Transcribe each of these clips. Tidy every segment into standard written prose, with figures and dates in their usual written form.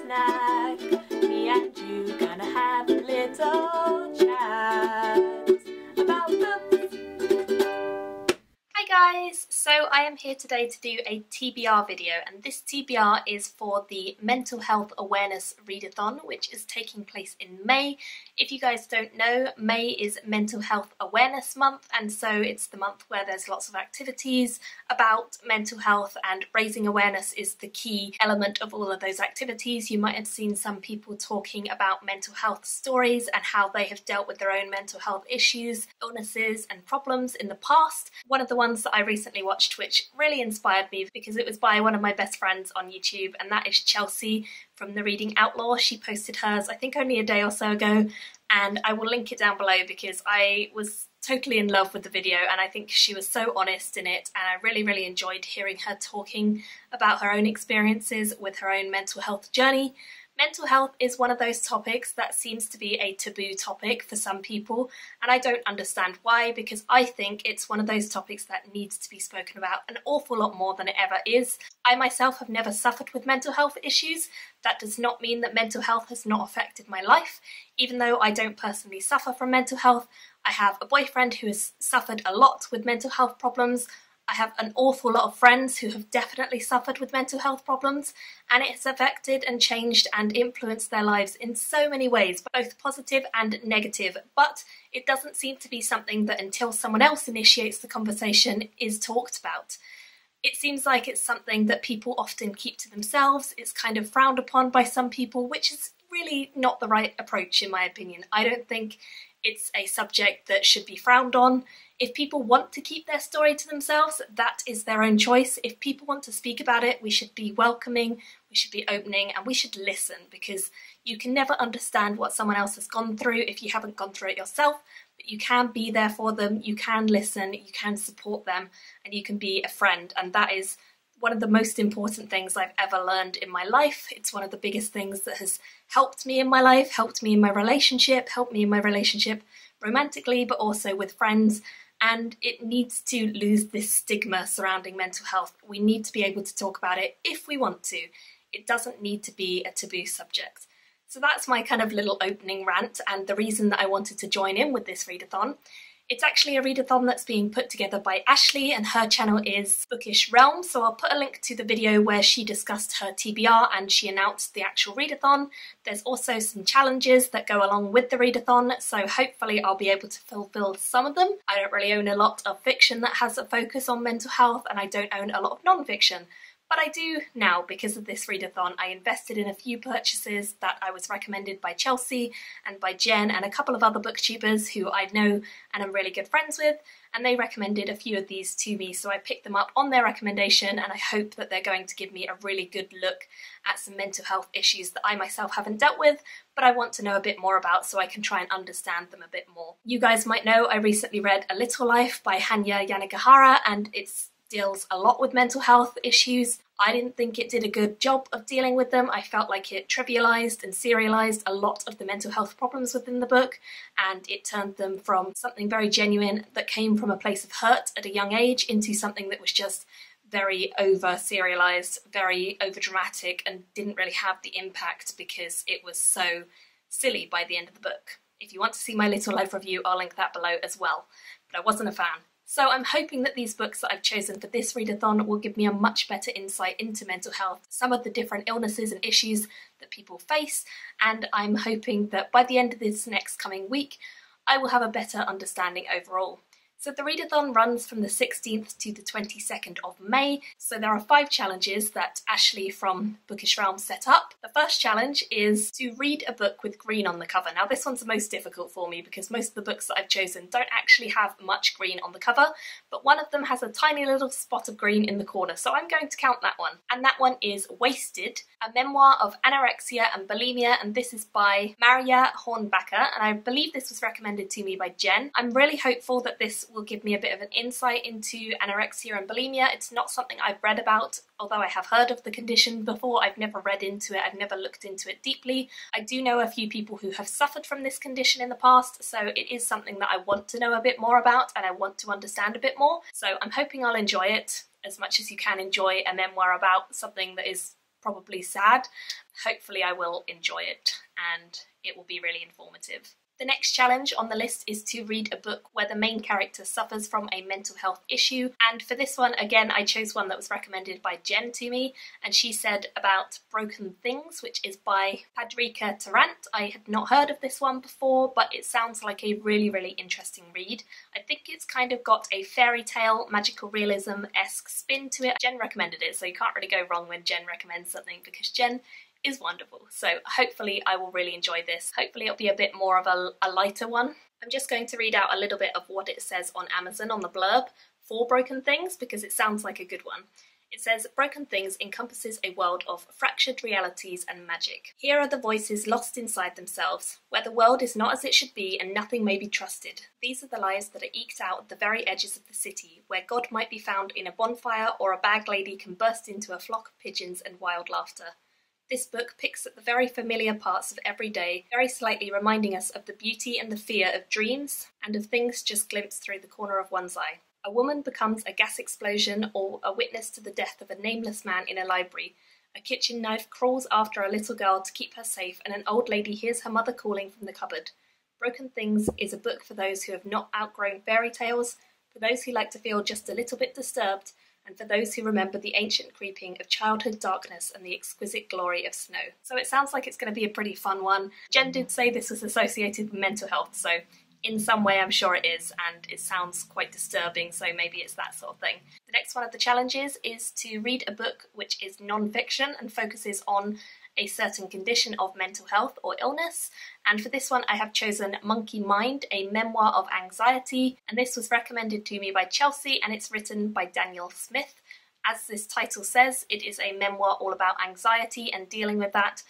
snack. Me and you gonna have a little chat about books. Hi guys, so I am here today to do a TBR video, and this TBR is for the Mental Health Awareness Readathon, which is taking place in May. If you guys don't know, May is Mental Health Awareness Month, and so it's the month where there's lots of activities about mental health, and raising awareness is the key element of all of those activities. You might have seen some people talking about mental health stories and how they have dealt with their own mental health issues, illnesses and problems in the past. One of the ones that I recently watched which really inspired me, because it was by one of my best friends on YouTube, and that is Chelsea from The Reading Outlaw. She posted hers I think only a day or so ago, and I will link it down below because I was totally in love with the video and I think she was so honest in it, and I really enjoyed hearing her talking about her own experiences with her own mental health journey. Mental health is one of those topics that seems to be a taboo topic for some people, and I don't understand why, because I think it's one of those topics that needs to be spoken about an awful lot more than it ever is. I myself have never suffered with mental health issues. That does not mean that mental health has not affected my life. Even though I don't personally suffer from mental health, I have a boyfriend who has suffered a lot with mental health problems. I have an awful lot of friends who have definitely suffered with mental health problems, and it has affected and changed and influenced their lives in so many ways, both positive and negative. But it doesn't seem to be something that until someone else initiates the conversation is talked about. It seems like it's something that people often keep to themselves. It's kind of frowned upon by some people, which is really not the right approach in my opinion. I don't think it's a subject that should be frowned on. If people want to keep their story to themselves, that is their own choice. If people want to speak about it, we should be welcoming, we should be opening, and we should listen, because you can never understand what someone else has gone through if you haven't gone through it yourself, but you can be there for them, you can listen, you can support them, and you can be a friend, and that is one of the most important things I've ever learned in my life. It's one of the biggest things that has helped me in my life, helped me in my relationship, romantically, but also with friends. And it needs to lose this stigma surrounding mental health. We need to be able to talk about it if we want to. It doesn't need to be a taboo subject. So that's my kind of little opening rant, and the reason that I wanted to join in with this readathon. It's actually a readathon that's being put together by Ashley, and her channel is Bookish Realm, so I'll put a link to the video where she discussed her TBR and she announced the actual readathon. There's also some challenges that go along with the readathon, so hopefully I'll be able to fulfill some of them. I don't really own a lot of fiction that has a focus on mental health, and I don't own a lot of non-fiction. But I do now because of this readathon. I invested in a few purchases that I was recommended by Chelsea and by Jen and a couple of other booktubers who I know and am really good friends with, and they recommended a few of these to me, so I picked them up on their recommendation, and I hope that they're going to give me a really good look at some mental health issues that I myself haven't dealt with, but I want to know a bit more about so I can try and understand them a bit more. You guys might know I recently read A Little Life by Hanya Yanagihara, and it's deals a lot with mental health issues. I didn't think it did a good job of dealing with them. I felt like it trivialised and serialised a lot of the mental health problems within the book, and it turned them from something very genuine that came from a place of hurt at a young age into something that was just very over-serialised, very over-dramatic, and didn't really have the impact because it was so silly by the end of the book. If you want to see my Little Life review, I'll link that below as well, but I wasn't a fan. So I'm hoping that these books that I've chosen for this readathon will give me a much better insight into mental health, some of the different illnesses and issues that people face, and I'm hoping that by the end of this next coming week, I will have a better understanding overall. So the readathon runs from the 16th to the 22nd of May, so there are 5 challenges that Ashley from Bookish Realm set up. The first challenge is to read a book with green on the cover. Now this one's the most difficult for me because most of the books that I've chosen don't actually have much green on the cover, but one of them has a tiny little spot of green in the corner, so I'm going to count that one. And that one is Wasted, a memoir of anorexia and bulimia, and this is by Maria Hornbacher, and I believe this was recommended to me by Jen. I'm really hopeful that this will give me a bit of an insight into anorexia and bulimia. It's not something I've read about, although I have heard of the condition before. I've never read into it, I've never looked into it deeply. I do know a few people who have suffered from this condition in the past, so it is something that I want to know a bit more about and I want to understand a bit more. So I'm hoping I'll enjoy it as much as you can enjoy a memoir about something that is probably sad. Hopefully I will enjoy it and it will be really informative. The next challenge on the list is to read a book where the main character suffers from a mental health issue, and for this one, again, I chose one that was recommended by Jen to me, and she said about Broken Things, which is by Padrika Tarrant. I had not heard of this one before, but it sounds like a really, really interesting read. I think it's kind of got a fairy tale, magical realism-esque spin to it. Jen recommended it, so you can't really go wrong when Jen recommends something, because Jen is wonderful. So hopefully I will really enjoy this. Hopefully it'll be a bit more of a lighter one. I'm just going to read out a little bit of what it says on Amazon on the blurb for Broken Things, because it sounds like a good one. It says, Broken Things encompasses a world of fractured realities and magic. Here are the voices lost inside themselves, where the world is not as it should be and nothing may be trusted. These are the lives that are eked out at the very edges of the city, where God might be found in a bonfire or a bag lady can burst into a flock of pigeons and wild laughter. This book picks at the very familiar parts of every day, very slightly reminding us of the beauty and the fear of dreams and of things just glimpsed through the corner of one's eye. A woman becomes a gas explosion or a witness to the death of a nameless man in a library. A kitchen knife crawls after a little girl to keep her safe, and an old lady hears her mother calling from the cupboard. Broken Things is a book for those who have not outgrown fairy tales, for those who like to feel just a little bit disturbed, and for those who remember the ancient creeping of childhood darkness and the exquisite glory of snow. So it sounds like it's going to be a pretty fun one. Jen did say this was associated with mental health, so in some way I'm sure it is, and it sounds quite disturbing, so maybe it's that sort of thing. The next one of the challenges is to read a book which is non-fiction and focuses on a certain condition of mental health or illness, and for this one I have chosen Monkey Mind, a memoir of anxiety, and this was recommended to me by Chelsea, and it's written by Daniel Smith. As this title says, it is a memoir all about anxiety and dealing with that.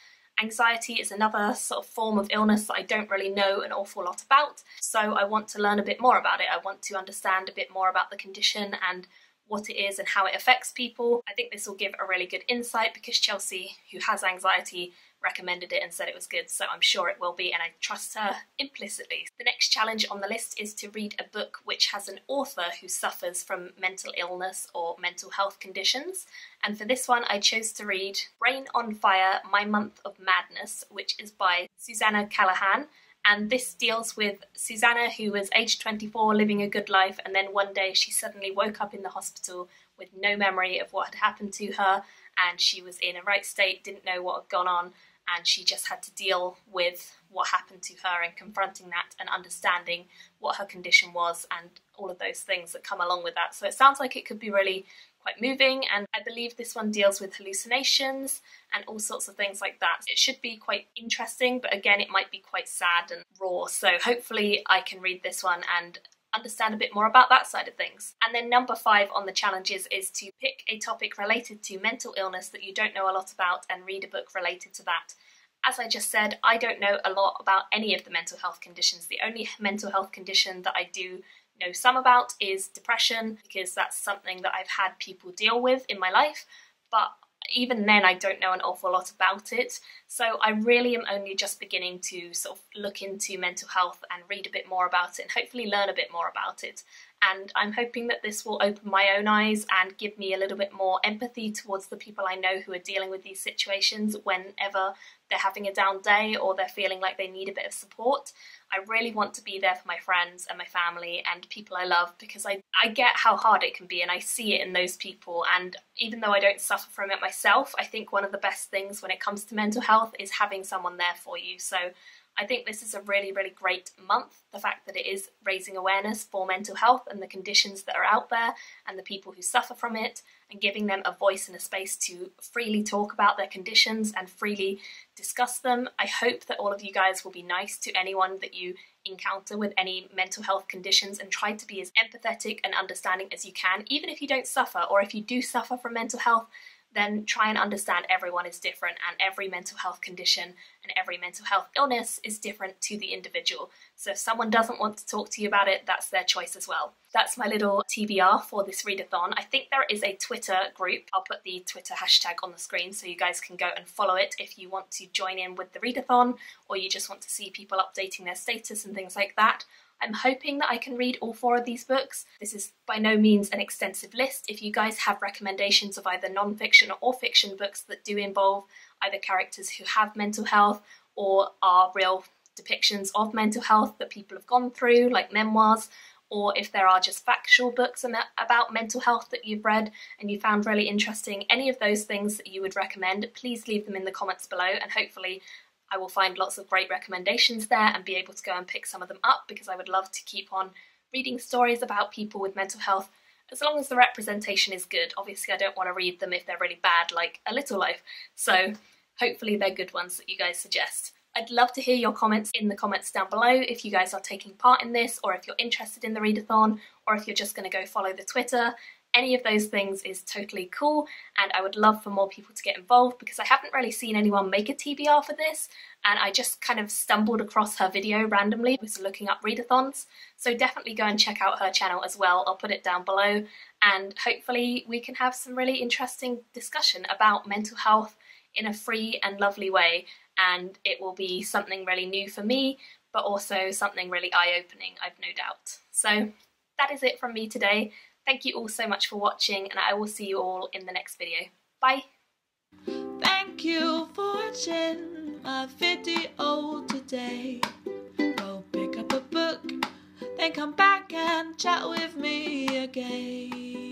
Anxiety is another sort of form of illness that I don't really know an awful lot about, so I want to learn a bit more about it. I want to understand a bit more about the condition and what it is and how it affects people. I think this will give a really good insight because Chelsea, who has anxiety, recommended it and said it was good, so I'm sure it will be, and I trust her implicitly. The next challenge on the list is to read a book which has an author who suffers from mental illness or mental health conditions, and for this one I chose to read Brain on Fire, My Month of Madness, which is by Susanna Callahan. And this deals with Susanna, who was aged 24, living a good life, and then one day she suddenly woke up in the hospital with no memory of what had happened to her, and she was in a right state, didn't know what had gone on, and she just had to deal with what happened to her and confronting that and understanding what her condition was and all of those things that come along with that. So it sounds like it could be really quite moving, and I believe this one deals with hallucinations and all sorts of things like that. It should be quite interesting, but again it might be quite sad and raw, so hopefully I can read this one and understand a bit more about that side of things. And then number 5 on the challenges is to pick a topic related to mental illness that you don't know a lot about and read a book related to that. As I just said, I don't know a lot about any of the mental health conditions. The only mental health condition that I do know some about is depression, because that's something that I've had people deal with in my life, but even then I don't know an awful lot about it, so I really am only just beginning to sort of look into mental health and read a bit more about it and hopefully learn a bit more about it. And I'm hoping that this will open my own eyes and give me a little bit more empathy towards the people I know who are dealing with these situations whenever they're having a down day or they're feeling like they need a bit of support. I really want to be there for my friends and my family and people I love, because I get how hard it can be and I see it in those people, and even though I don't suffer from it myself, I think one of the best things when it comes to mental health is having someone there for you. So I think this is a really, really great month. The fact that it is raising awareness for mental health and the conditions that are out there and the people who suffer from it, and giving them a voice and a space to freely talk about their conditions and freely discuss them. I hope that all of you guys will be nice to anyone that you encounter with any mental health conditions and try to be as empathetic and understanding as you can, even if you don't suffer, or if you do suffer from mental health, then try and understand everyone is different and every mental health condition and every mental health illness is different to the individual. So if someone doesn't want to talk to you about it, that's their choice as well. That's my little TBR for this readathon. I think there is a Twitter group. I'll put the Twitter hashtag on the screen so you guys can go and follow it if you want to join in with the readathon, or you just want to see people updating their status and things like that. I'm hoping that I can read all 4 of these books. This is by no means an extensive list. If you guys have recommendations of either non-fiction or fiction books that do involve either characters who have mental health or are real depictions of mental health that people have gone through, like memoirs, or if there are just factual books about mental health that you've read and you found really interesting, any of those things that you would recommend, please leave them in the comments below, and hopefully I will find lots of great recommendations there and be able to go and pick some of them up, because I would love to keep on reading stories about people with mental health as long as the representation is good. Obviously I don't want to read them if they're really bad, like A Little Life, so hopefully they're good ones that you guys suggest. I'd love to hear your comments in the comments down below if you guys are taking part in this, or if you're interested in the readathon, or if you're just going to go follow the Twitter. Any of those things is totally cool, and I would love for more people to get involved, because I haven't really seen anyone make a TBR for this, and I just kind of stumbled across her video randomly, was looking up readathons, so definitely go and check out her channel as well. I'll put it down below, and hopefully we can have some really interesting discussion about mental health in a free and lovely way, and it will be something really new for me, but also something really eye-opening, I've no doubt. So that is it from me today. Thank you all so much for watching, and I will see you all in the next video. Bye! Thank you for watching my video today. Go pick up a book, then come back and chat with me again.